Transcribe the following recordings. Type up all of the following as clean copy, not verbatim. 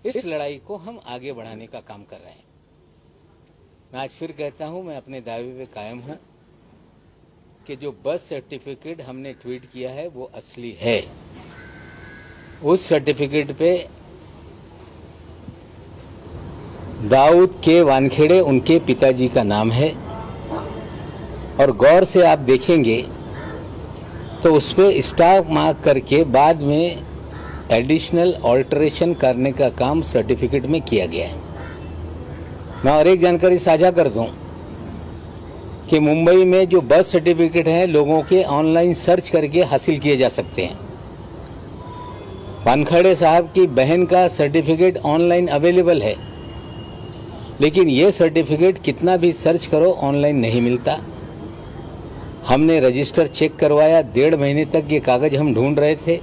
इस लड़ाई को हम आगे बढ़ाने का काम कर रहे हैं। मैं आज फिर कहता हूं, मैं अपने दावे पे कायम हूं कि जो बर्थ सर्टिफिकेट हमने ट्वीट किया है वो असली है। उस सर्टिफिकेट पे दाऊद के वानखेड़े उनके पिताजी का नाम है और गौर से आप देखेंगे तो उस पर स्टार मार्क करके बाद में एडिशनल ऑल्टरेशन करने का काम सर्टिफिकेट में किया गया है। मैं और एक जानकारी साझा कर दूं कि मुंबई में जो बर्थ सर्टिफिकेट हैं लोगों के ऑनलाइन सर्च करके हासिल किए जा सकते हैं। वानखेड़े साहब की बहन का सर्टिफिकेट ऑनलाइन अवेलेबल है, लेकिन ये सर्टिफिकेट कितना भी सर्च करो ऑनलाइन नहीं मिलता। हमने रजिस्टर चेक करवाया, 1.5 महीने तक ये कागज हम ढूंढ रहे थे,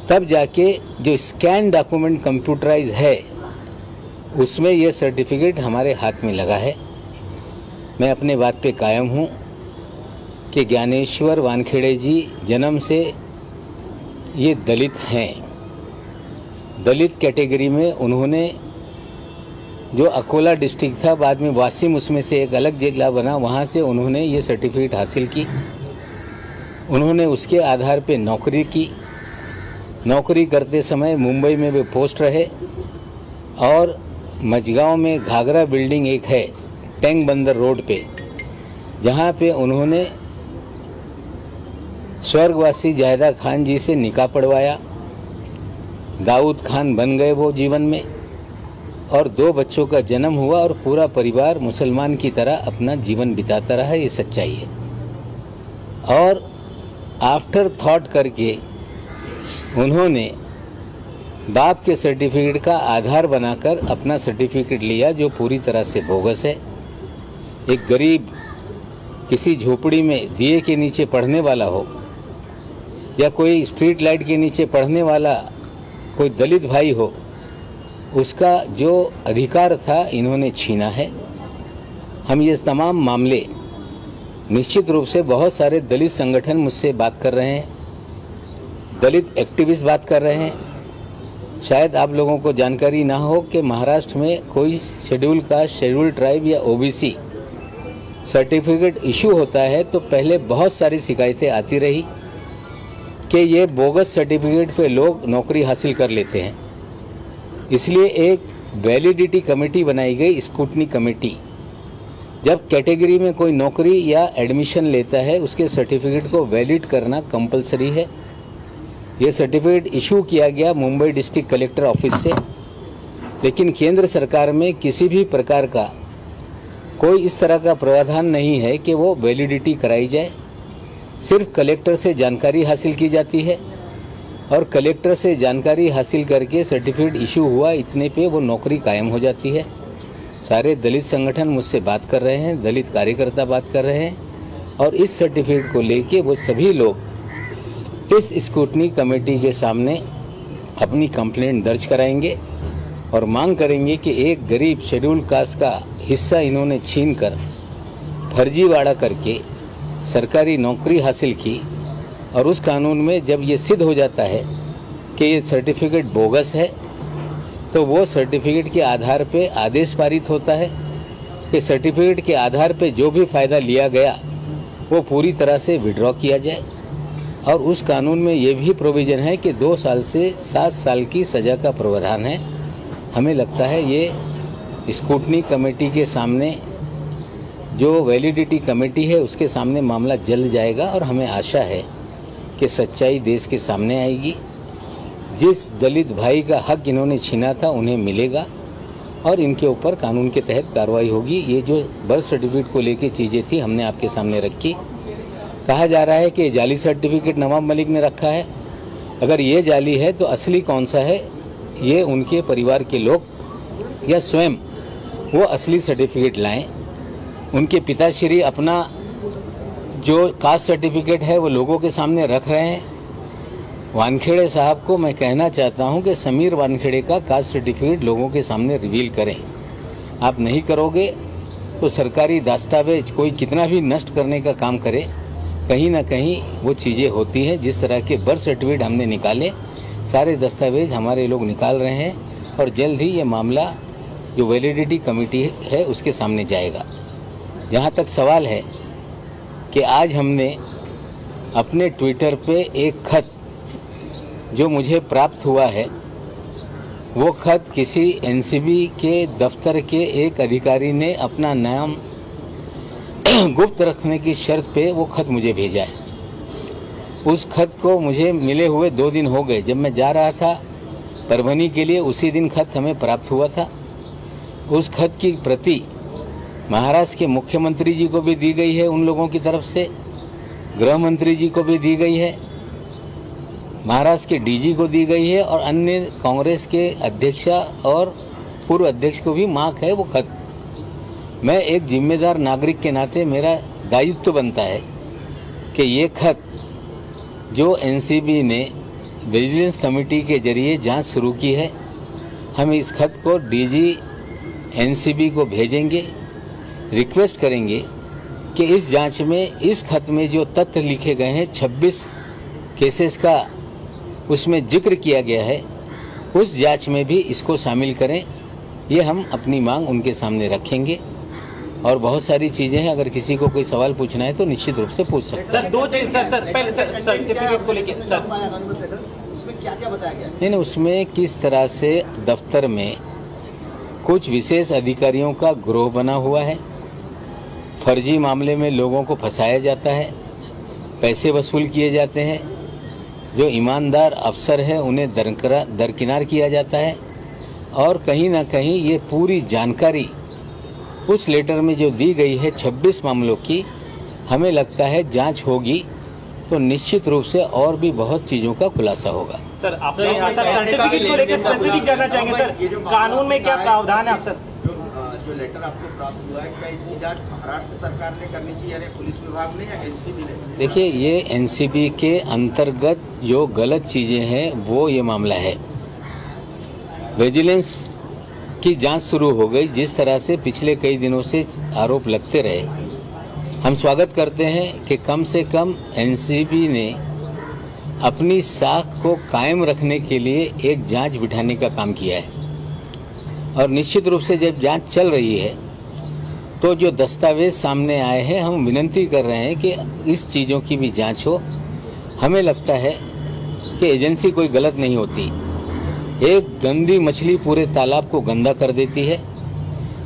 तब जाके जो स्कैन डॉक्यूमेंट कंप्यूटराइज है उसमें ये सर्टिफिकेट हमारे हाथ में लगा है। मैं अपने बात पे कायम हूँ कि ज्ञानेश्वर वानखेड़े जी जन्म से ये दलित हैं। दलित कैटेगरी में उन्होंने जो अकोला डिस्ट्रिक्ट था, बाद में वासिम उसमें से एक अलग जिला बना, वहाँ से उन्होंने ये सर्टिफिकेट हासिल की। उन्होंने उसके आधार पे नौकरी की। नौकरी करते समय मुंबई में वे पोस्ट रहे और मझगांव में घाघरा बिल्डिंग एक है टैंक बंदर रोड पे, जहाँ पे उन्होंने स्वर्गवासी जाहिदा खान जी से निकाह पढ़वाया। दाऊद खान बन गए वो जीवन में और 2 बच्चों का जन्म हुआ और पूरा परिवार मुसलमान की तरह अपना जीवन बिताता रहा। ये सच्चाई है। और आफ्टर थॉट करके उन्होंने बाप के सर्टिफिकेट का आधार बनाकर अपना सर्टिफिकेट लिया, जो पूरी तरह से बोगस है। एक गरीब किसी झोपड़ी में दिए के नीचे पढ़ने वाला हो या कोई स्ट्रीट लाइट के नीचे पढ़ने वाला कोई दलित भाई हो, उसका जो अधिकार था इन्होंने छीना है। हम ये तमाम मामले निश्चित रूप से बहुत सारे दलित संगठन मुझसे बात कर रहे हैं, दलित एक्टिविस्ट बात कर रहे हैं। शायद आप लोगों को जानकारी ना हो कि महाराष्ट्र में कोई शेड्यूल कास्ट, शेड्यूल ट्राइब या ओबीसी सर्टिफिकेट इशू होता है तो पहले बहुत सारी शिकायतें आती रही कि ये बोगस सर्टिफिकेट पे लोग नौकरी हासिल कर लेते हैं। इसलिए एक वैलिडिटी कमेटी बनाई गई, स्क्रूटनी कमेटी। जब कैटेगरी में कोई नौकरी या एडमिशन लेता है उसके सर्टिफिकेट को वैलिड करना कंपलसरी है। ये सर्टिफिकेट इशू किया गया मुंबई डिस्ट्रिक्ट कलेक्टर ऑफिस से, लेकिन केंद्र सरकार में किसी भी प्रकार का कोई इस तरह का प्रावधान नहीं है कि वो वैलिडिटी कराई जाए। सिर्फ कलेक्टर से जानकारी हासिल की जाती है और कलेक्टर से जानकारी हासिल करके सर्टिफिकेट इशू हुआ इतने पे वो नौकरी कायम हो जाती है। सारे दलित संगठन मुझसे बात कर रहे हैं, दलित कार्यकर्ता बात कर रहे हैं और इस सर्टिफिकेट को लेके वो सभी लोग इस स्क्रूटनी कमेटी के सामने अपनी कंप्लेंट दर्ज कराएंगे और मांग करेंगे कि एक गरीब शेड्यूल कास्ट का हिस्सा इन्होंने छीनकर फर्जीवाड़ा करके सरकारी नौकरी हासिल की और उस कानून में जब ये सिद्ध हो जाता है कि ये सर्टिफिकेट बोगस है तो वो सर्टिफिकेट के आधार पे आदेश पारित होता है कि सर्टिफिकेट के आधार पे जो भी फ़ायदा लिया गया वो पूरी तरह से विड्रॉ किया जाए। और उस कानून में ये भी प्रोविज़न है कि 2 साल से 7 साल की सज़ा का प्रावधान है। हमें लगता है ये स्क्रूटनी कमेटी के सामने, जो वैलिडिटी कमेटी है उसके सामने मामला जल्द जाएगा और हमें आशा है कि सच्चाई देश के सामने आएगी। जिस दलित भाई का हक इन्होंने छीना था उन्हें मिलेगा और इनके ऊपर कानून के तहत कार्रवाई होगी। ये जो बर्थ सर्टिफिकेट को लेके चीज़ें थी हमने आपके सामने रखी। कहा जा रहा है कि जाली सर्टिफिकेट नवाब मलिक ने रखा है। अगर ये जाली है तो असली कौन सा है, ये उनके परिवार के लोग या स्वयं वो असली सर्टिफिकेट लाएं। उनके पिताश्री अपना जो कास्ट सर्टिफिकेट है वो लोगों के सामने रख रहे हैं। वानखेड़े साहब को मैं कहना चाहता हूं कि समीर वानखेड़े का कास्ट सर्टिफिकेट लोगों के सामने रिवील करें। आप नहीं करोगे तो सरकारी दस्तावेज कोई कितना भी नष्ट करने का काम करे, कहीं ना कहीं वो चीज़ें होती हैं। जिस तरह के बर्थ सर्टिफिकेट हमने निकाले, सारे दस्तावेज हमारे लोग निकाल रहे हैं और जल्द ही ये मामला जो वैलिडिटी कमेटी है उसके सामने जाएगा। जहाँ तक सवाल है कि आज हमने अपने ट्विटर पे एक खत जो मुझे प्राप्त हुआ है, वो खत किसी एनसीबी के दफ्तर के एक अधिकारी ने अपना नाम गुप्त रखने की शर्त पे वो खत मुझे भेजा है। उस खत को मुझे मिले हुए 2 दिन हो गए। जब मैं जा रहा था परभनी के लिए, उसी दिन खत हमें प्राप्त हुआ था। उस खत की प्रति महाराष्ट्र के मुख्यमंत्री जी को भी दी गई है, उन लोगों की तरफ से गृह मंत्री जी को भी दी गई है, महाराष्ट्र के डीजी को दी गई है और अन्य कांग्रेस के अध्यक्षा और पूर्व अध्यक्ष को भी मार्क है वो खत। मैं एक जिम्मेदार नागरिक के नाते मेरा दायित्व बनता है कि ये खत जो एनसीबी ने विजिलेंस कमेटी के जरिए जांच शुरू की है, हम इस खत को डीजी एनसीबी को भेजेंगे, रिक्वेस्ट करेंगे कि इस जांच में इस खत में जो तथ्य लिखे गए हैं 26 केसेस का उसमें जिक्र किया गया है, उस जांच में भी इसको शामिल करें। ये हम अपनी मांग उनके सामने रखेंगे और बहुत सारी चीज़ें हैं। अगर किसी को कोई सवाल पूछना है तो निश्चित रूप से पूछ सकते हैं। सर 2 चीज सर पहले सर सर्टिफिकेट को लेकर सर उसमें क्या बताया गया? नहीं, उसमें किस तरह से दफ्तर में कुछ विशेष अधिकारियों का गिरोह बना हुआ है, फर्जी मामले में लोगों को फंसाया जाता है, पैसे वसूल किए जाते हैं, जो ईमानदार अफसर है उन्हें दरकिनार किया जाता है और कहीं ना कहीं ये पूरी जानकारी उस लेटर में जो दी गई है 26 मामलों की, हमें लगता है जांच होगी तो निश्चित रूप से और भी बहुत चीज़ों का खुलासा होगा। सर आपने सर्टिफिकेट को लेकर स्पेसिफिक जानना चाहेंगे सर, कानून में क्या प्रावधान है? आप सर जो लेटर आपको प्राप्त हुआ है, क्या इसकी जांच महाराष्ट्र सरकार ने करनी चाहिए, यानी पुलिस विभाग ने या एनसीबी ने? देखिए, ये एनसीबी के अंतर्गत जो गलत चीज़ें हैं वो ये मामला है। विजिलेंस की जांच शुरू हो गई, जिस तरह से पिछले कई दिनों से आरोप लगते रहे, हम स्वागत करते हैं कि कम से कम एनसीबी ने अपनी साख को कायम रखने के लिए एक जांच बिठाने का काम किया है और निश्चित रूप से जब जांच चल रही है तो जो दस्तावेज सामने आए हैं, हम विनती कर रहे हैं कि इस चीज़ों की भी जांच हो। हमें लगता है कि एजेंसी कोई गलत नहीं होती। एक गंदी मछली पूरे तालाब को गंदा कर देती है।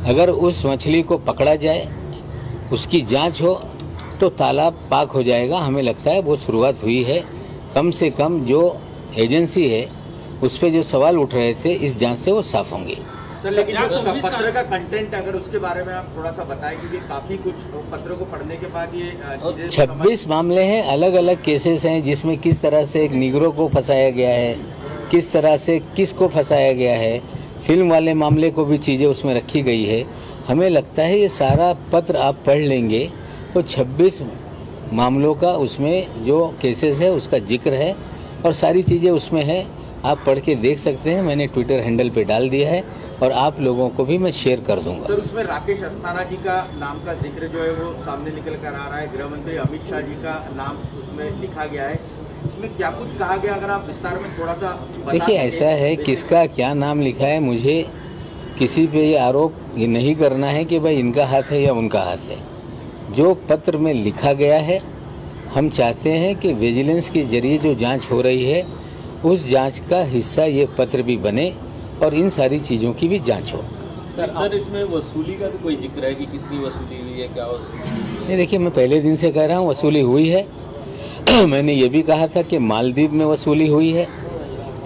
अगर उस मछली को पकड़ा जाए, उसकी जांच हो तो तालाब पाक हो जाएगा। हमें लगता है वो शुरुआत हुई है। कम से कम जो एजेंसी है उस पर जो सवाल उठ रहे थे, इस जांच से वो साफ होंगे। तो लेकिन पत्र का कंटेंट अगर उसके बारे में आप थोड़ा सा बताएं, क्योंकि काफी कुछ पत्रों को पढ़ने के बाद ये 26 मामले हैं, अलग अलग केसेस हैं, जिसमें किस तरह से एक निगरों को फंसाया गया है, किस तरह से किसको फंसाया गया है, फिल्म वाले मामले को भी चीज़ें उसमें रखी गई है। हमें लगता है ये सारा पत्र आप पढ़ लेंगे तो 26 मामलों का उसमें जो केसेस है उसका जिक्र है और सारी चीज़ें उसमें है। आप पढ़ के देख सकते हैं। मैंने ट्विटर हैंडल पे डाल दिया है और आप लोगों को भी मैं शेयर कर दूंगा। सर, उसमें राकेश अस्थाना जी का नाम का जिक्र जो है वो सामने निकल कर आ रहा है। गृह मंत्री अमित शाह जी का नाम उसमें लिखा गया है। उसमें क्या कुछ कहा गया, अगर आप विस्तार में थोड़ा सा देखिए, ऐसा है, किसका क्या नाम लिखा है, मुझे किसी पे ये आरोप ये नहीं करना है कि भाई इनका हाथ है या उनका हाथ है। जो पत्र में लिखा गया है, हम चाहते हैं कि विजिलेंस के जरिए जो जांच हो रही है उस जांच का हिस्सा ये पत्र भी बने और इन सारी चीज़ों की भी जांच हो। सर इसमें वसूली का भी कोई जिक्र है कि कितनी वसूली हुई है, क्या वसूली हुई है? देखिए, मैं पहले दिन से कह रहा हूँ वसूली हुई है। मैंने ये भी कहा था कि मालदीव में वसूली हुई है।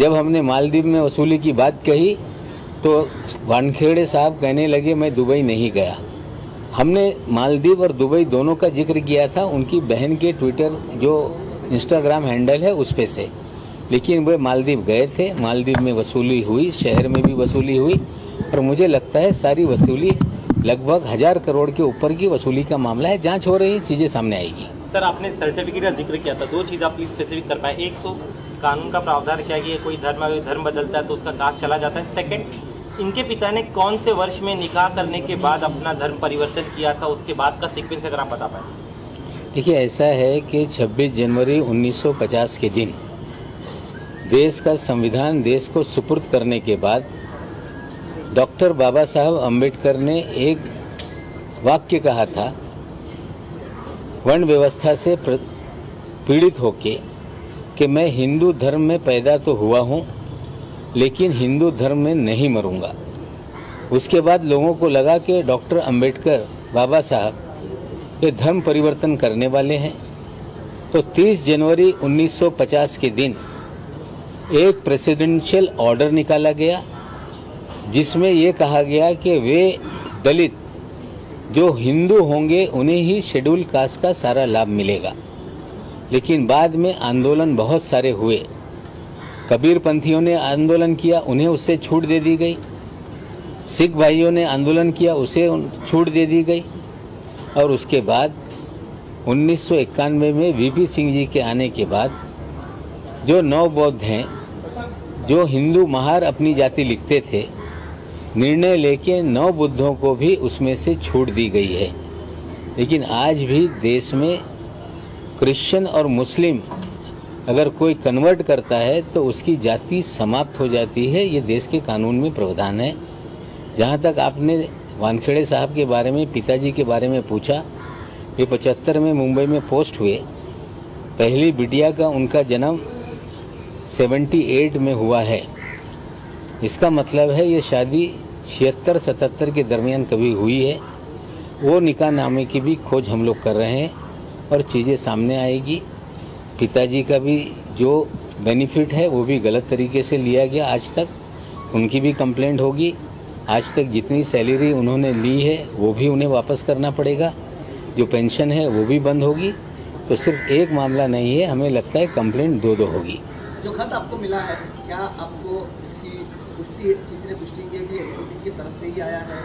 जब हमने मालदीव में वसूली की बात कही तो वानखेड़े साहब कहने लगे मैं दुबई नहीं गया। हमने मालदीव और दुबई दोनों का जिक्र किया था उनकी बहन के ट्विटर जो इंस्टाग्राम हैंडल है उस पे से, लेकिन वे मालदीव गए थे। मालदीव में वसूली हुई, शहर में भी वसूली हुई और मुझे लगता है सारी वसूली लगभग 1000 करोड़ के ऊपर की वसूली का मामला है। जांच हो रही है, चीज़ें सामने आएगी। सर, आपने सर्टिफिकेट का जिक्र किया था, 2 चीज़ आप प्लीज स्पेसिफिक कर पाए। एक तो कानून का प्रावधान क्या कि कोई धर्म बदलता है तो उसका कास्ट चला जाता है। सेकंड, इनके पिता ने कौन से वर्ष में निकाह करने के बाद अपना धर्म परिवर्तन किया था, उसके बाद का सीक्वेंस अगर आप बता पाए। देखिए, ऐसा है कि 26 जनवरी 1950 के दिन देश का संविधान देश को सुपुर्द करने के बाद डॉक्टर बाबा साहब अम्बेडकर ने एक वाक्य कहा था, वर्ण व्यवस्था से पीड़ित होके, कि मैं हिंदू धर्म में पैदा तो हुआ हूँ लेकिन हिंदू धर्म में नहीं मरूंगा। उसके बाद लोगों को लगा कि डॉक्टर अम्बेडकर बाबा साहब ये धर्म परिवर्तन करने वाले हैं। तो 30 जनवरी 1950 के दिन एक प्रेसिडेंशियल ऑर्डर निकाला गया जिसमें ये कहा गया कि वे दलित जो हिंदू होंगे उन्हें ही शेड्यूल कास्ट का सारा लाभ मिलेगा। लेकिन बाद में आंदोलन बहुत सारे हुए, कबीरपंथियों ने आंदोलन किया, उन्हें उससे छूट दे दी गई। सिख भाइयों ने आंदोलन किया, उसे छूट दे दी गई। और उसके बाद 1991 में वीपी सिंह जी के आने के बाद जो नव बौद्ध हैं, जो हिंदू महार अपनी जाति लिखते थे, निर्णय लेके नव बुद्धों को भी उसमें से छूट दी गई है। लेकिन आज भी देश में क्रिश्चियन और मुस्लिम अगर कोई कन्वर्ट करता है तो उसकी जाति समाप्त हो जाती है। ये देश के कानून में प्रावधान है। जहाँ तक आपने वानखेड़े साहब के बारे में, पिताजी के बारे में पूछा, ये 75 में मुंबई में पोस्ट हुए। पहली बिटिया का उनका जन्म 78 में हुआ है। इसका मतलब है ये शादी 76-77 के दरमियान कभी हुई है। वो निकाह नामे की भी खोज हम लोग कर रहे हैं और चीज़ें सामने आएगी। पिताजी का भी जो बेनिफिट है वो भी गलत तरीके से लिया गया आज तक, उनकी भी कंप्लेंट होगी। आज तक जितनी सैलरी उन्होंने ली है वो भी उन्हें वापस करना पड़ेगा, जो पेंशन है वो भी बंद होगी। तो सिर्फ एक मामला नहीं है, हमें लगता है कंप्लेंट दो होगी। जो खत आपको मिला है, क्या आपको इसकी पुष्टि किसी ने पुष्टि की है कि एग्जीक्यूटिव की तरफ से ही आया है?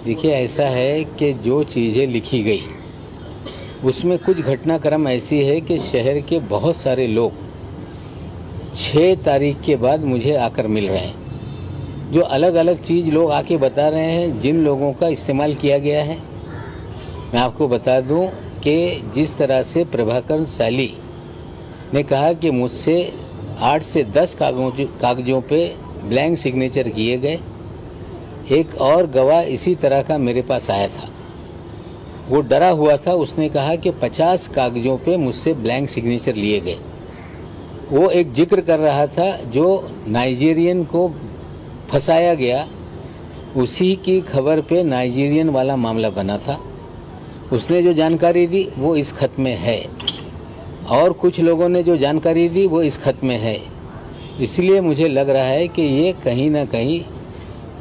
देखिए, ऐसा है कि जो चीज़ें लिखी गई उसमें कुछ घटनाक्रम ऐसी है कि शहर के बहुत सारे लोग 6 तारीख के बाद मुझे आकर मिल रहे हैं। जो अलग अलग चीज़ लोग आके बता रहे हैं, जिन लोगों का इस्तेमाल किया गया है। मैं आपको बता दूं कि जिस तरह से प्रभाकर साली ने कहा कि मुझसे 8 से 10 कागजों पे ब्लैंक सिग्नेचर किए गए। एक और गवाह इसी तरह का मेरे पास आया था, वो डरा हुआ था। उसने कहा कि 50 कागजों पे मुझसे ब्लैंक सिग्नेचर लिए गए। वो एक जिक्र कर रहा था जो नाइजीरियन को फंसाया गया, उसी की खबर पे नाइजीरियन वाला मामला बना था। उसने जो जानकारी दी वो इस खत में है, और कुछ लोगों ने जो जानकारी दी वो इस खत में है। इसलिए मुझे लग रहा है कि ये कहीं ना कहीं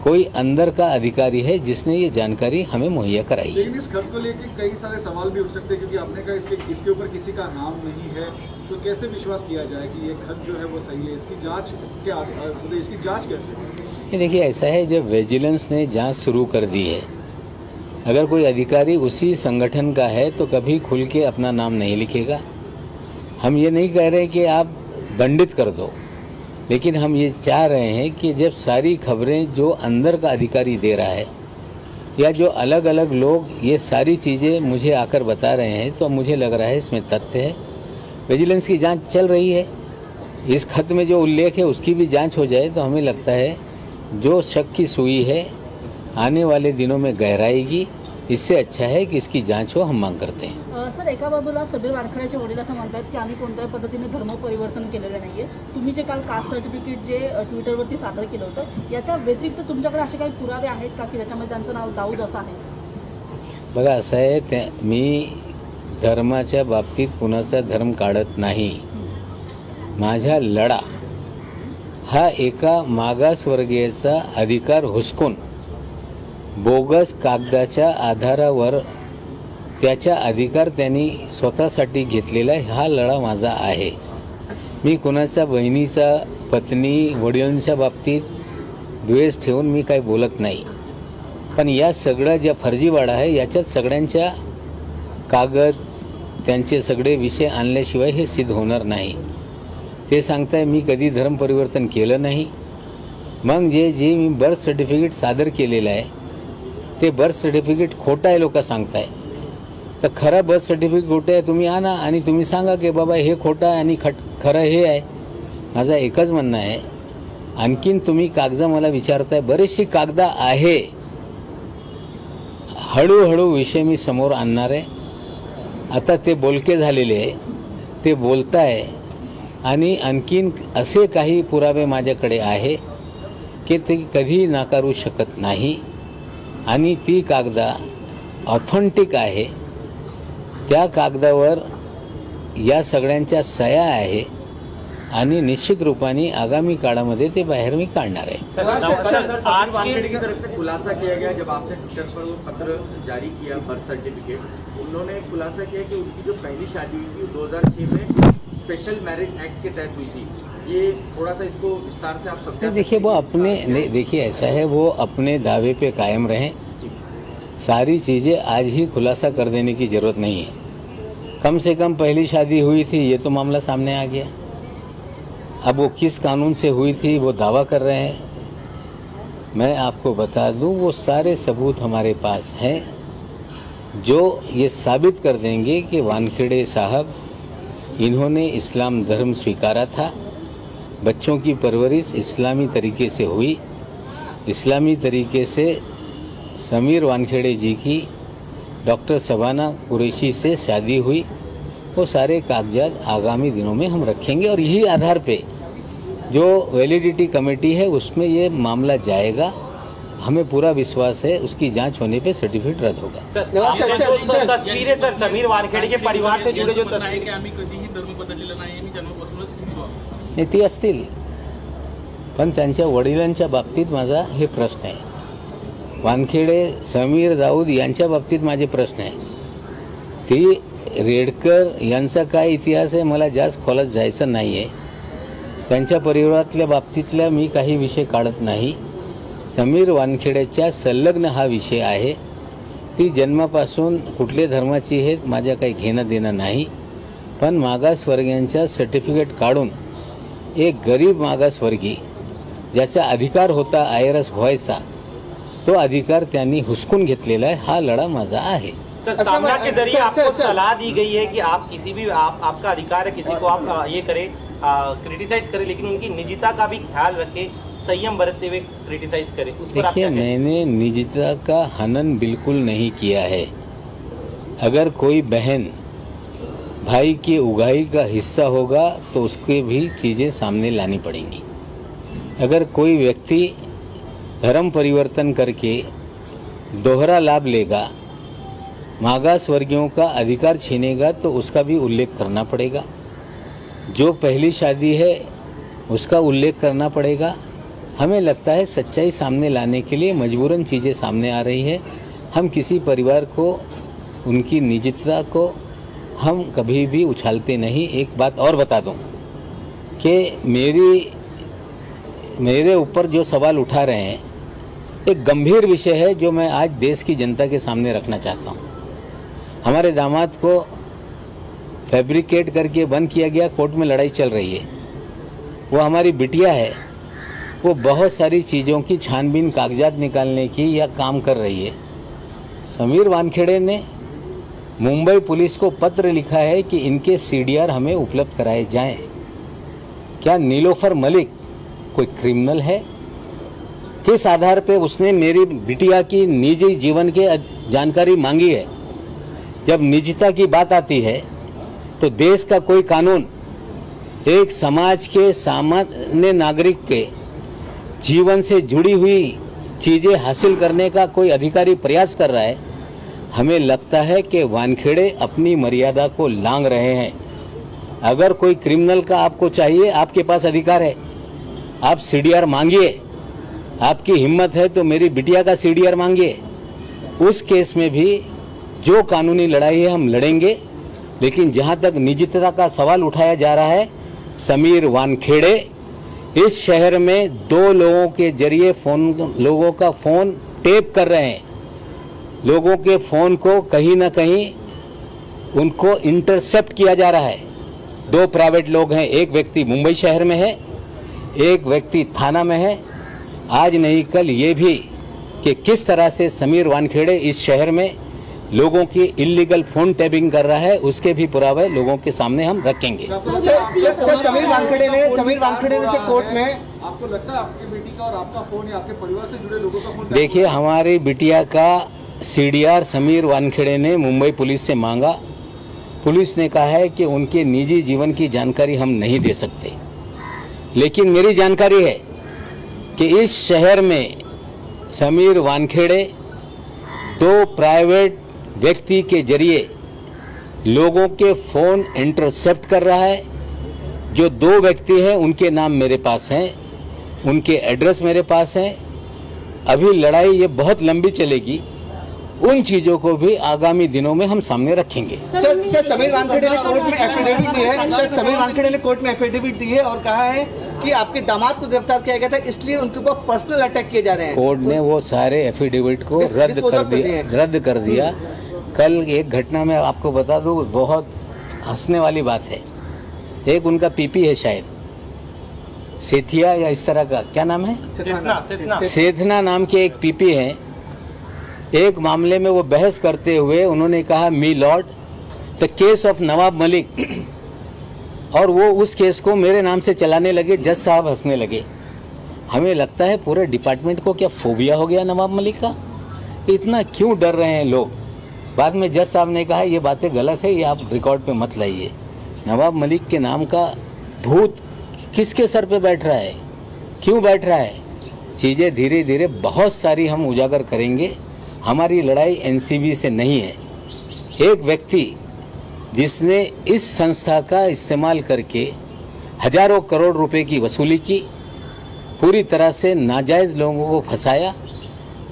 कोई अंदर का अधिकारी है जिसने ये जानकारी हमें मुहैया कराई। लेकिन इस खत को लेकर कई सारे सवाल भी उठ सकते हैं, क्योंकि आपने कहा इसके ऊपर किसी का नाम नहीं है, तो कैसे विश्वास किया जाए कि ये खत जो है वो सही है? इसकी जांच क्या, इसकी जांच कैसे? ये देखिए, ऐसा है, जब विजिलेंस ने जांच शुरू कर दी है, अगर कोई अधिकारी उसी संगठन का है तो कभी खुल के अपना नाम नहीं लिखेगा। हम ये नहीं कह रहे कि आप दंडित कर दो, लेकिन हम ये चाह रहे हैं कि जब सारी खबरें जो अंदर का अधिकारी दे रहा है या जो अलग अलग लोग ये सारी चीज़ें मुझे आकर बता रहे हैं, तो मुझे लग रहा है इसमें तथ्य है। विजिलेंस की जांच चल रही है, इस खत में जो उल्लेख है उसकी भी जांच हो जाए तो हमें लगता है जो शक की सुई है आने वाले दिनों में गहराएगी। इससे अच्छा है की इसकी जांच हो, हम मांग करते हैं। सर, एका बाजूला सबीर वानखेडेचे वडील असं म्हणतात की आम्ही कोणत्याही पद्धतीने धर्म परिवर्तन केलेलं नाहीये। तुम्ही जे काल कास्ट सर्टिफिकेट जे ट्विटरवरती सादर केलं होतं, याच्या व्यतिरिक्त तुमच्याकडे असे काही पुरावे आहेत का की त्याच्यामध्ये त्यांचं नाव दाऊद असं आहे? बघा, असं आहे, मी धर्माच्या बाबतीत कुणाचा धर्म काढत नाही। माझा लढा हा एका मागासवर्गीयाचा अधिकार हुसकून बोगस कागदाच्या आधारावर त्याचा अधिकार त्यांनी स्वतःसाठी घेतलेला हा लढा माझा आहे। मी कुणाच्या बहिणीचा, पत्नी, वडिलांच्या बाबतीत द्वेष ठेवून मी काही बोलत नाही। पण या सगळं ज्या फर्जीवाडा आहे याच्यात सगळ्यांच्या कागद, त्यांचे सगळे विषय आणल्याशिवाय हे सिद्ध होणार नाही। ते सांगताय मी कधी धर्म परिवर्तन केलं नाही। मग जे मी बर्थ सर्टिफिकेट सादर केलेलं आहे ते बर्थ सर्टिफिकेट खोटं आहे लोक सांगताय, तर खरं बर्थ सर्टिफिकेट खोटं आहे तुम्ही आणा आणि तुम्ही सांगा की बाबा हे खोटं आहे आणि खरं हे आहे। माझा एकच म्हणणं आहे, आणखीन तुम्ही कागदं मला विचारताय, बरीचशी कागदं आहे, हळूहळू विषय मी समोर आणणार आहे. आता ते बोलके झालेले आहे, ते बोलताय आणि आणखीन असे काही पुरावे माझ्याकडे आहे की ते कधी नाकारू शकत नाही आणि ती कागदा ऑथेंटिक आहे. त्या कागदावर या सगळ्यांच्या सह्या आहे आणि निश्चित रूपाने आगामी काळामध्ये ते बाहेर मी काढणार आहे. आज वानखेड़े की तरफ से खुलासा किया गया, जब आपने ट्विटर पर वो पत्र जारी किया बर्थ सर्टिफिकेट, उन्होंने खुलासा किया कि उनकी जो पहली शादी हुई थी 2006 में स्पेशल मैरिज एक्ट के तहत हुई थी. ये थोड़ा सा इसको विस्तार से आप समझा. देखिए वो अपने नहीं, देखिए ऐसा है, वो अपने दावे पे कायम रहें. सारी चीज़ें आज ही खुलासा कर देने की ज़रूरत नहीं है. कम से कम पहली शादी हुई थी, ये तो मामला सामने आ गया. अब वो किस कानून से हुई थी वो दावा कर रहे हैं. मैं आपको बता दूं, वो सारे सबूत हमारे पास हैं जो ये साबित कर देंगे कि वानखेड़े साहब इन्होंने इस्लाम धर्म स्वीकारा था. बच्चों की परवरिश इस्लामी तरीके से हुई. इस्लामी तरीके से समीर वानखेड़े जी की डॉक्टर शबाना कुरैशी से शादी हुई. वो सारे कागजात आगामी दिनों में हम रखेंगे और यही आधार पे जो वैलिडिटी कमेटी है उसमें ये मामला जाएगा. हमें पूरा विश्वास है उसकी जांच होने पे सर्टिफिकेट रद्द होगा. तस्वीरें सर समीर वानखेड़े के परिवार से जुड़े जो तस्वीरें आम्ही कधीही धर्म बदललेला नाही, मी जन्मापासूनच हिंदू आहे. नाही ती असतील, पण त्यांच्या वडिलांच्या बाबतीत माझा हे प्रश्न आहे. वानखेड़े समीर दाऊद यांच्या बाबतीत माझे प्रश्न आहे. ती रेडकर यांचा काय इतिहास आहे मला जास्त खोलात जायचं नाही आहे. त्यांच्या परिवारातल्या बाबतीतल्या मी काही विषय काढत नाही. समीर वानखेड़ेच्या संलग्न हा विषय आहे. ती जन्मापासून कुठल्या धर्माची हे माझ्या काही घेणं देणं नाही. पण मागासवर्गीयांच्या सर्टिफिकेट काढून एक गरीब मागासवर्गीय ज्याचा अधिकार होता IRS व्हायचा तो अधिकार त्यांनी हुसकून घेतलेला आहे. हा लढा माझा आहे. सर सामना के जरिए आपको सलाह दी गई है कि आप किसी भी आपका अधिकार है किसी को आप ये करें, क्रिटिसाइज करें, लेकिन उनकी निजता का भी ख्याल रखें, संयम बरतते हुए क्रिटिसाइज करें. उस पर आप देखिए, क्या कहें? मैंने निजता का हनन बिल्कुल नहीं किया है. अगर कोई बहन भाई की उगाही का हिस्सा होगा तो उसके भी चीज़ें सामने लानी पड़ेंगी. अगर कोई व्यक्ति धर्म परिवर्तन करके दोहरा लाभ लेगा, मागास वर्गियों का अधिकार छीनेगा तो उसका भी उल्लेख करना पड़ेगा. जो पहली शादी है उसका उल्लेख करना पड़ेगा. हमें लगता है सच्चाई सामने लाने के लिए मजबूरन चीज़ें सामने आ रही है. हम किसी परिवार को उनकी निजता को हम कभी भी उछालते नहीं. एक बात और बता दूं कि मेरे ऊपर जो सवाल उठा रहे हैं एक गंभीर विषय है जो मैं आज देश की जनता के सामने रखना चाहता हूं. हमारे दामाद को फैब्रिकेट करके बंद किया गया, कोर्ट में लड़ाई चल रही है. वो हमारी बिटिया है, वो बहुत सारी चीज़ों की छानबीन कागजात निकालने की या काम कर रही है. समीर वानखेड़े ने मुंबई पुलिस को पत्र लिखा है कि इनके CDR हमें उपलब्ध कराए जाएं. क्या नीलोफर मलिक कोई क्रिमिनल है? किस आधार पे उसने मेरी बिटिया की निजी जीवन के जानकारी मांगी है? जब निजता की बात आती है तो देश का कोई कानून एक समाज के सामान्य नागरिक के जीवन से जुड़ी हुई चीज़ें हासिल करने का कोई अधिकारी प्रयास कर रहा है. हमें लगता है कि वानखेड़े अपनी मर्यादा को लांघ रहे हैं. अगर कोई क्रिमिनल का आपको चाहिए, आपके पास अधिकार है, आप CDR मांगिए. आपकी हिम्मत है तो मेरी बिटिया का CDR मांगिए. उस केस में भी जो कानूनी लड़ाई है हम लड़ेंगे. लेकिन जहां तक निजता का सवाल उठाया जा रहा है, समीर वानखेड़े इस शहर में 2 लोगों के जरिए लोगों का फ़ोन टेप कर रहे हैं. लोगों के फ़ोन को कहीं ना कहीं उनको इंटरसेप्ट किया जा रहा है. 2 प्राइवेट लोग हैं, एक व्यक्ति मुंबई शहर में है, एक व्यक्ति थाना में है. आज नहीं कल ये भी कि किस तरह से समीर वानखेड़े इस शहर में लोगों की इलीगल फोन टैपिंग कर रहा है, उसके भी पुरावे लोगों के सामने हम रखेंगे. समीर वानखेड़े ने कोर्ट में आपको लगता है आपकी बेटी का और आपका फोन या आपके परिवार से जुड़े लोगों का फोन? देखिए, हमारी बिटिया का सीडीआर समीर वानखेड़े ने मुंबई पुलिस से मांगा। पुलिस ने कहा है कि उनके निजी जीवन की जानकारी हम नहीं दे सकते, लेकिन मेरी जानकारी है कि इस शहर में समीर वानखेड़े 2 प्राइवेट व्यक्ति के जरिए लोगों के फ़ोन इंटरसेप्ट कर रहा है। जो 2 व्यक्ति हैं उनके नाम मेरे पास हैं, उनके एड्रेस मेरे पास हैं। अभी लड़ाई ये बहुत लंबी चलेगी, उन चीज़ों को भी आगामी दिनों में हम सामने रखेंगे। सर समीर वानखेड़े ने कोर्ट में एफिडेविट दी है। सर समीर वानखेड़े ने कोर्ट में एफिडेविट दी है और कहा है कि आपके दामाद को गिरफ्तार किया गया था, इसलिए उनके ऊपर पर्सनल अटैक किए जा रहे हैं। कोर्ट ने वो सारे एफिडेविट को रद्द कर दिया। कल एक घटना में आपको बता दूं, बहुत हंसने वाली बात है। एक उनका पीपी है शायद सेठिया या इस तरह का, क्या नाम है, सेथना नाम के एक पीपी हैं। एक मामले में वो बहस करते हुए उन्होंने कहा मी Lord the case of Nawab Malik, और वो उस केस को मेरे नाम से चलाने लगे। जज साहब हंसने लगे। हमें लगता है पूरे डिपार्टमेंट को क्या फोबिया हो गया नवाब मलिक का, इतना क्यों डर रहे हैं लोग। बाद में जज साहब ने कहा ये बातें गलत है, ये आप रिकॉर्ड पे मत लाइए। नवाब मलिक के नाम का भूत किसके सर पे बैठ रहा है, क्यों बैठ रहा है। चीज़ें धीरे धीरे बहुत सारी हम उजागर करेंगे। हमारी लड़ाई एनसीबी से नहीं है। एक व्यक्ति जिसने इस संस्था का इस्तेमाल करके हजारों करोड़ रुपए की वसूली की, पूरी तरह से नाजायज़ लोगों को फंसाया,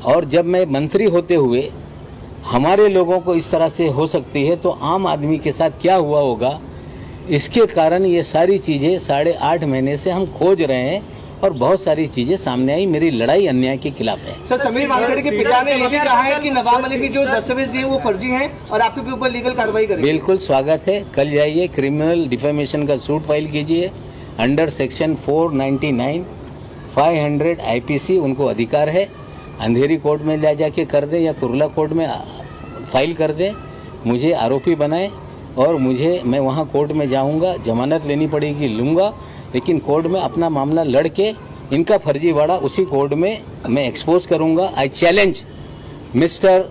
और जब मैं मंत्री होते हुए हमारे लोगों को इस तरह से हो सकती है तो आम आदमी के साथ क्या हुआ होगा। इसके कारण ये सारी चीज़ें 8.5 महीने से हम खोज रहे हैं और बहुत सारी चीज़ें सामने आई। मेरी लड़ाई अन्याय के खिलाफ है। सर समीर वानखेड़े के पिता ने ये भी कहा है कि नवाब मलिक की जो दस्तावेज दिए वो फर्जी हैं और आपके ऊपर लीगल कार्रवाई करेंगे। बिल्कुल स्वागत है। कल जाइए क्रिमिनल डिफेमेशन का सूट फाइल कीजिए अंडर सेक्शन 499 500 IPC। उनको अधिकार है, अंधेरी कोर्ट में ले जाके कर दे या कुर्ला कोर्ट में फाइल कर दे, मुझे आरोपी बनाए और मैं वहाँ कोर्ट में जाऊँगा, जमानत लेनी पड़ेगी लूँगा, लेकिन कोर्ट में अपना मामला लड़ के इनका फर्जीवाड़ा उसी कोर्ट में मैं एक्सपोज करूँगा। I challenge mister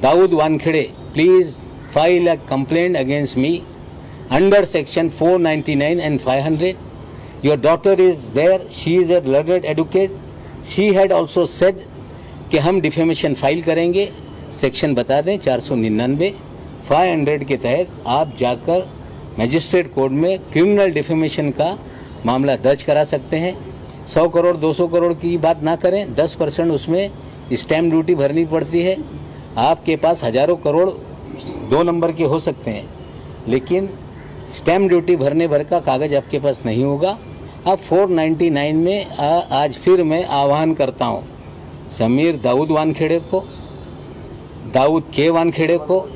Dawood Wankhede, please file a complaint against me under section 499 and 500. Your daughter is there, she is a learned educate. She had also said कि हम डिफेमेशन फाइल करेंगे। सेक्शन बता दें 499 500 के तहत आप जाकर मजिस्ट्रेट कोर्ट में क्रिमिनल डिफेमेशन का मामला दर्ज करा सकते हैं। 100 करोड़ 200 करोड़ की बात ना करें, 10% उसमें स्टैम्प ड्यूटी भरनी पड़ती है। आपके पास हजारों करोड़ 2 नंबर के हो सकते हैं, लेकिन स्टैम्प ड्यूटी भरने भर का कागज़ आपके पास नहीं होगा। अब 499 में आज फिर मैं आह्वान करता हूँ समीर दाऊद वानखेड़े को, दाऊद के वानखेड़े को,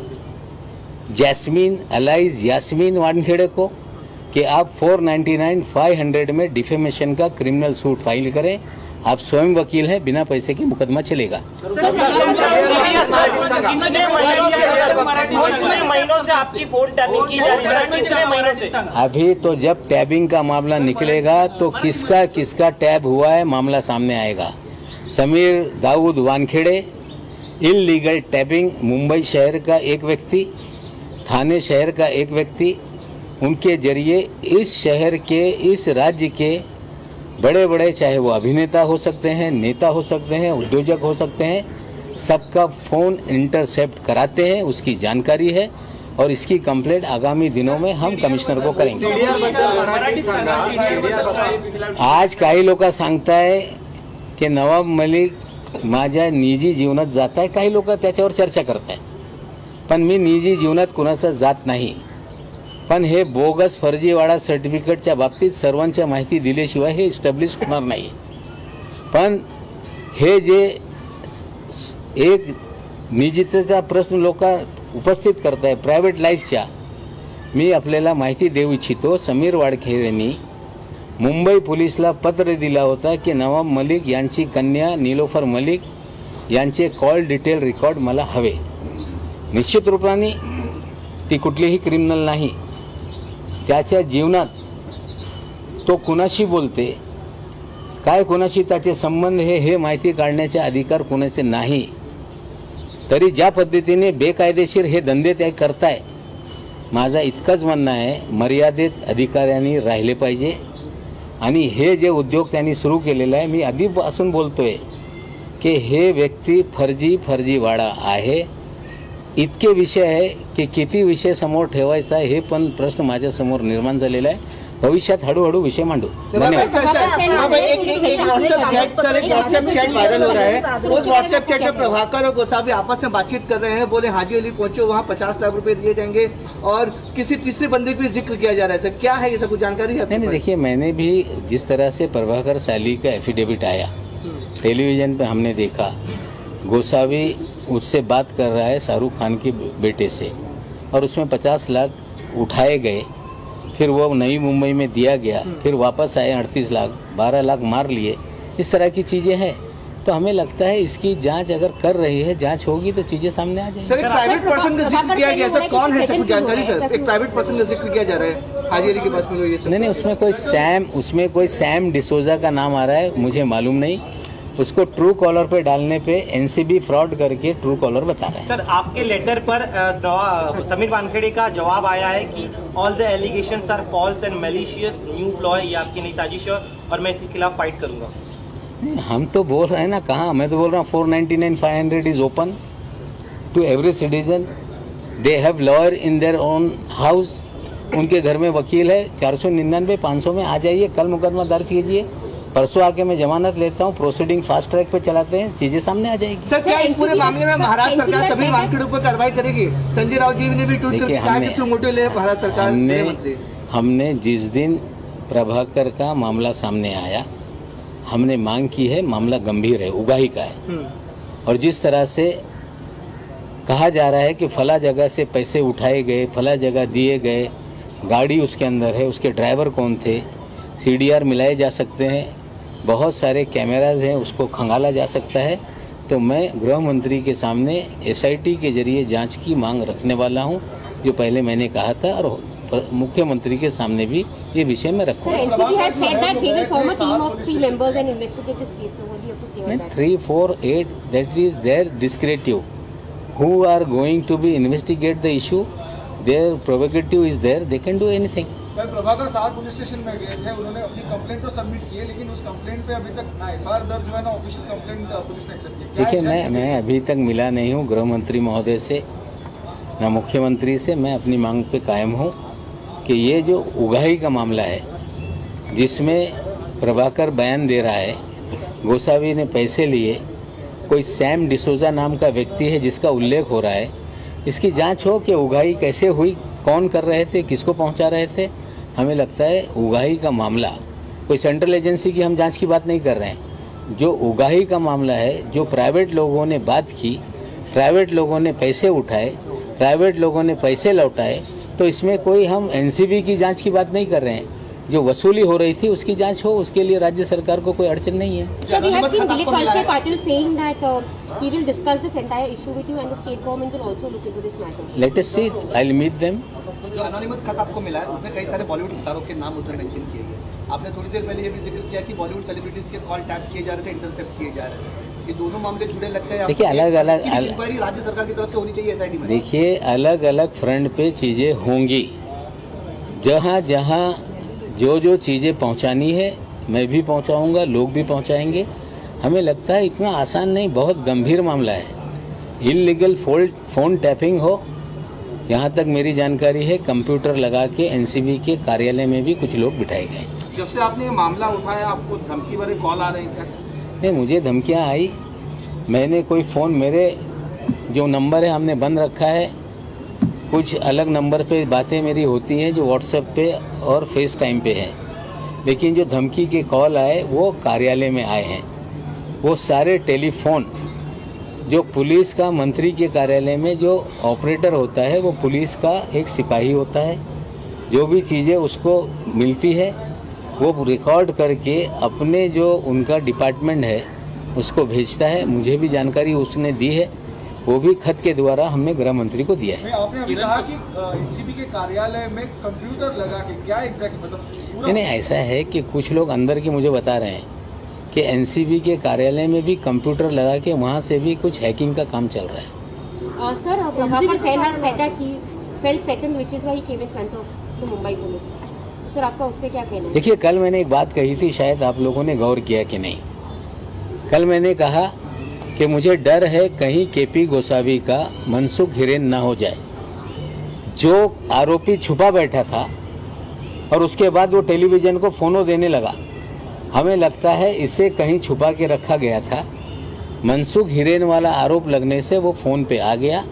जैस्मीन अलाइज यास्मीन वानखेड़े को कि आप 499 500 में डिफेमेशन का क्रिमिनल सूट फाइल करें। आप स्वयं वकील हैं, बिना पैसे के मुकदमा चलेगा। कितने महीनों से आपकी फोन टैपिंग की जा रही है? कितने महीनों से? अभी तो जब टैबिंग का मामला निकलेगा तो किसका किसका टैब हुआ है मामला सामने आएगा। समीर दाऊद वानखेड़े इल्लीगल टैपिंग, मुंबई शहर का एक व्यक्ति, थाने शहर का एक व्यक्ति, उनके जरिए इस शहर के, इस राज्य के बड़े बड़े, चाहे वो अभिनेता हो सकते हैं, नेता हो सकते हैं, उद्योजक हो सकते हैं, सबका फ़ोन इंटरसेप्ट कराते हैं। उसकी जानकारी है और इसकी कंप्लेंट आगामी दिनों में हम कमिश्नर को करेंगे। आज काही लोक सांगताय की नवाब मलिक माझ्या निजी जीवनात जात आहे, काही लोक त्याच्यावर चर्चा करताय, पण मी निजी जीवनात कुणाचं जात नाही। पण हे बोगस फर्जीवाडा सर्टिफिकेटच्या बाबतीत सर्वांच्या माहिती दिल्याशिवाय हे इस्टॅब्लिश होणार नाही। पण हे जे एक निजीतेचा प्रश्न लोक उपस्थित करताय प्रायव्हेट लाईफच्या, मी आपल्याला माहिती देऊ इच्छितो। समीर वानखेडेंनी मुंबई पोलिसला पत्र दिला होता की नवाब मलिक यांची कन्या नीलोफर मलिक यांचे कॉल डिटेल रेकॉर्ड मला हवे। निश्चित रूपाने ती कुठलीही क्रिमिनल नाही, त्याच्या जीवनात तो कुणाशी बोलते, काय कोणाशी त्याचे संबंध हे माहिती काढण्याचे अधिकार कोणाचे नाही. तरी ज्या पद्धतीने बेकायदेशीर हे धंदे ते करताय, माझा इतकंच म्हणणं आहे, मर्यादित अधिकाऱ्यांनी राहिले पाहिजे. आणि हे जे उद्योग त्यांनी सुरू केलेला आहे, मी आधीपासून बोलतोय की हे व्यक्ती फर्जीवाडा आहे. इतके विषय आहे की किती विषय समोर ठेवायचा हे पण प्रश्न माझ्यासमोर निर्माण झालेला आहे. भविष्यात हळूहळू विषय मांडू. धन्यवाद. एक व्हाट्सएप चैट वायरल हो रहा है. उस व्हाट्सएप चैट में प्रभाकर और गोसावी आपस में बातचीत कर रहे हैं. बोले हाजी अली पहुंचो, वहाँ 50 लाख रुपए दिए जाएंगे और किसी तीसरे बंदे की जिक्र किया जा रहा है. सर क्या है ये सब कुछ जानकारी है? नहीं, देखिए, मैंने भी जिस तरह से प्रभाकर साली का एफिडेविट आया, टेलीविजन पे हमने देखा, गोसावी उससे बात कर रहा है शाहरुख खान के बेटे से, और उसमें 50 लाख उठाए गए, फिर वो नई मुंबई में दिया गया, फिर वापस आए 38 लाख, 12 लाख मार लिए. इस तरह की चीज़ें हैं. तो हमें लगता है इसकी जांच अगर कर रही है, जांच होगी तो चीज़ें सामने आ जाएंगी. सर, एक प्राइवेट पर्सन का जिक्र किया गया. सर, कौन है? सब कुछ जानकारी सर. एक प्राइवेट पर्सन का जिक्र किया जा रहा है हाजी अली के पास में. ये नहीं, उसमें कोई सैम डिसोजा का नाम आ रहा है, मुझे मालूम नहीं. उसको ट्रू कॉलर पे डालने पे एनसीबी फ्रॉड करके ट्रू कॉलर बता रहा है. सर, आपके लेटर पर समीर वानखेड़े का जवाब आया है कि all the allegations are false and malicious, new ploy, ये आपकी नई साजिश है और मैं इसके खिलाफ फाइट करूंगा. हम तो बोल रहे हैं ना, कहाँ, मैं तो बोल रहा हूँ 499 500 is open to every citizen. They have lawyer in their own house. उनके घर में वकील है. 499 500 में आ जाइए, कल मुकदमा दर्ज कीजिए, परसों आके मैं जमानत लेता हूँ, प्रोसीडिंग फास्ट ट्रैक पे चलाते हैं, चीजें सामने आ जाएगी. सर, क्या इस पूरे मामले में महाराष्ट्र सरकार सभी वानखेड़े पर कार्रवाई करेगी? संजय राउत जी ने भी ट्वीट करके कहा कि सुमोटो ले महाराष्ट्र सरकार. हमने जिस दिन प्रभाकर का मामला सामने आया, हमने मांग की है, मामला गंभीर है, उगाही का है, और जिस तरह से कहा जा रहा है कि फला जगह से पैसे उठाए गए, फला जगह दिए गए, गाड़ी उसके अंदर है, उसके ड्राइवर कौन थे, CDR मिलाए जा सकते हैं, बहुत सारे कैमराज हैं, उसको खंगाला जा सकता है. तो मैं गृह मंत्री के सामने SIT के जरिए जांच की मांग रखने वाला हूं, जो पहले मैंने कहा था, और मुख्यमंत्री के सामने भी ये विषय में रखूँगा. 3, 4, 8 that is their descriptive. Who are going to be investigate the issue? Their prerogative is there. They can do anything. कल प्रभाकर साहब पुलिस स्टेशन में गए थे, उन्होंने अपनी कंप्लेंट तो सबमिट की है, लेकिन उस कंप्लेंट पे अभी तक ना FIR दर्ज हुआ है, ना ऑफिशियल कंप्लेंट पुलिस ने एक्सेप्ट की. देखिए, मैं अभी तक मिला नहीं हूँ गृह मंत्री महोदय से, ना मुख्यमंत्री से. मैं अपनी मांग पे कायम हूँ कि ये जो उगाही का मामला है, जिसमें प्रभाकर बयान दे रहा है, गोसावी ने पैसे लिए, कोई सैम डिसोजा नाम का व्यक्ति है जिसका उल्लेख हो रहा है, इसकी जांच हो कि उगाही कैसे हुई, कौन कर रहे थे, किसको पहुंचा रहे थे. हमें लगता है उगाही का मामला, कोई सेंट्रल एजेंसी की हम जांच की बात नहीं कर रहे हैं. जो उगाही का मामला है, जो प्राइवेट लोगों ने बात की, प्राइवेट लोगों ने पैसे उठाए, प्राइवेट लोगों ने पैसे लौटाए, तो इसमें कोई हम NCB की जांच की बात नहीं कर रहे हैं. जो वसूली हो रही थी उसकी जांच हो, उसके लिए राज्य सरकार को कोई अड़चन नहीं है. Let us see. I'll meet them. जो एनोनिमस खत आपको मिला है, उसमें कई सारे बॉलीवुड सितारों के नाम उसमें मेंशन किए गए. आपने थोड़ी देर पहले ये भी जिक्र किया कि बॉलीवुड सेलिब्रिटीज के कॉल टैप किए जा रहे थे, इंटरसेप्ट किए जा रहे थे. ये दोनों मामले जुड़े लगते हैं. देखिए, अलग-अलग इंक्वायरी राज्य सरकार की तरफ से होनी चाहिए SIT में. देखिए, अलग अलग फ्रंट पे चीज़ें होंगी. जहाँ जहाँ जो चीज़ें पहुँचानी है मैं भी पहुँचाऊँगा, लोग भी पहुँचाएंगे. हमें लगता है इतना आसान नहीं, बहुत गंभीर मामला है. इल्लीगल फ़ोन टैपिंग हो, यहाँ तक मेरी जानकारी है, कंप्यूटर लगा के NCB के कार्यालय में भी कुछ लोग बिठाए गए. जब से आपने ये मामला उठाया, आपको धमकी भरे कॉल आ रहे हैं? नहीं, मुझे धमकियाँ आई. मैंने कोई फ़ोन, मेरे जो नंबर है हमने बंद रखा है. कुछ अलग नंबर पे बातें मेरी होती हैं जो WhatsApp पे और FaceTime पे हैं. लेकिन जो धमकी के कॉल आए वो कार्यालय में आए हैं. वो सारे टेलीफोन जो पुलिस का, मंत्री के कार्यालय में जो ऑपरेटर होता है, वो पुलिस का एक सिपाही होता है. जो भी चीज़ें उसको मिलती है वो रिकॉर्ड करके अपने जो उनका डिपार्टमेंट है उसको भेजता है. मुझे भी जानकारी उसने दी है, वो भी खत के द्वारा हमने गृह मंत्री को दिया है. आपने अभी कहा कि NCB के कार्यालय में कंप्यूटर लगा के, क्या एग्जैक्ट मतलब? नहीं, ऐसा है कि कुछ लोग अंदर के मुझे बता रहे हैं कि एनसीबी के कार्यालय में भी कंप्यूटर लगा के वहाँ से भी कुछ हैकिंग का काम चल रहा है। Sir, Prabhakar Sel has said that he felt threatened, which is why he came in front of the Mumbai police. Sir, आपका उस पर क्या कहना है? देखिए, कल मैंने एक बात कही थी, शायद आप लोगों ने गौर किया कि नहीं। कल मैंने कहा कि मुझे डर है कहीं केपी गोसावी का मनसुख हिरेन ना हो जाए। जो आरोपी छुपा बैठा था और उसके बाद वो टेलीविजन को फोनो देने लगा, हमें लगता है इसे कहीं छुपा के रखा गया था। मनसुख हिरेन वाला आरोप लगने से वो फ़ोन पे आ गया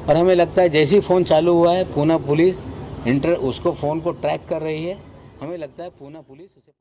और हमें लगता है जैसे ही फ़ोन चालू हुआ है, पूना पुलिस उसको फ़ोन को ट्रैक कर रही है। हमें लगता है पूना पुलिस उसे